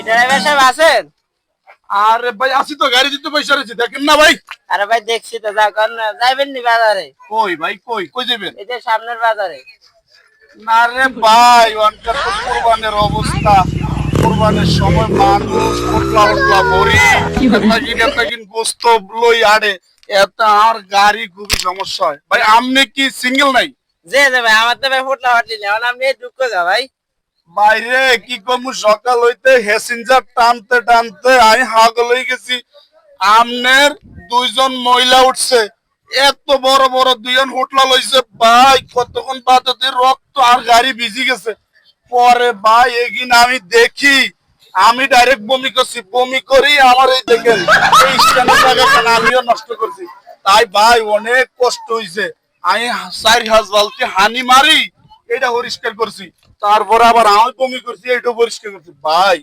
Driver সাহেব আছেন? আরে ভাই আসি তো, গাড়ি দিতে পয়সা রয়েছে, দেখেন না ভাই। আরে ভাই দেখছি তো, যা কর না, যাইবেন নি বাজারে? কই ভাই, কই কই যাবেন? এই যে সামনের বাজারে। না রে ভাই, ওয়ানকার তো কুরবানের অবস্থা। কুরবানের সময় মানুষ উঠলা উঠলা ভরি, এতকিন গোস্ত লই আড়ে, এত আর গাড়ি খুবই সমস্যা হয় ভাই। আপনি কি সিঙ্গেল নাই? যে যে ভাই, আমার তো ভাই ফুটলা ফাটলি না, এখন আপনি দুঃখ যা ভাই। বাইরে কি কমু, সকাল হইতে হ্যাসেঞ্জার টানতে টানতে আমি হাগল হয়ে গেছি। আমনের দুইজন মহিলা উঠছে, এত বড় বড় দুইজন হোটলা লইছে ভাই, কতক্ষণ বাদে রক্ত আর গাড়ি ভিজি গেছে। পরে ভাই এগিন আমি দেখি, আমি ডাইরেক্ট বমি করছি, বমি করি আমার এই দেখেন এই স্ট্যান্ডের জায়গাখানে আমিও নষ্ট করছি। তাই ভাই অনেক কষ্ট হইছে, আমি 4 বালতি হানি মারি এটা পরিষ্কার করছি, তারপরে আবার আমি বমি করছি, এটা পরিষ্কার করছি। ভাই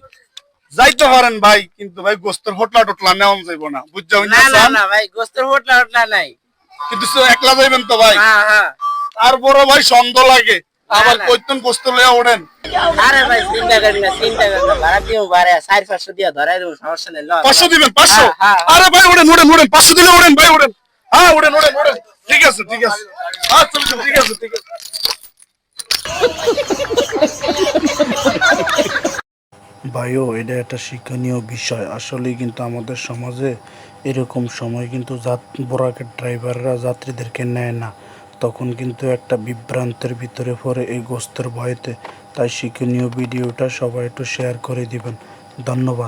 যাইতে পারেন ভাই, কিন্তু ভাই গোস্তের হোটলা টোটলা নেওয়া যাইব না, বুঝছো না না না ভাই, গোস্তের হোটলা হোটলা নাই। কিন্তু একলা যাইবেন তো ভাই। হ্যাঁ হ্যাঁ। তারপরে ভাই সন্দেহ লাগে, আবার না। কইতেন গোস্ত লইয়া ওঠেন। আরে ভাই চিন্তা করেন না, চিন্তা করেন না, ভাড়া দিও বাড়ে 4-500 দিয়া ধরাই দেবো, সমস্যা নেই। 500 দিবেন? 500? হ্যাঁ, হ্যাঁ। আরে ভাই ওঠেন ওঠেন ওঠেন, 500 দিলে ওঠেন ভাই, ওঠেন। হ্যাঁ ওঠেন ওঠেন ওঠেন, ঠিক আছে ঠিক আছে, আচ্ছা ঠিক আছে ঠিক আছে। ভাইও এটা একটা শিক্ষণীয় বিষয় আসলে, কিন্তু আমাদের সমাজে এরকম সময় কিন্তু বোরাকের ড্রাইভাররা যাত্রীদেরকে নেয় না, তখন কিন্তু একটা বিভ্রান্তের ভিতরে পড়ে এই গোস্তের ভয়েতে। তাই শিক্ষণীয় ভিডিওটা সবাই একটু শেয়ার করে দিবেন। ধন্যবাদ।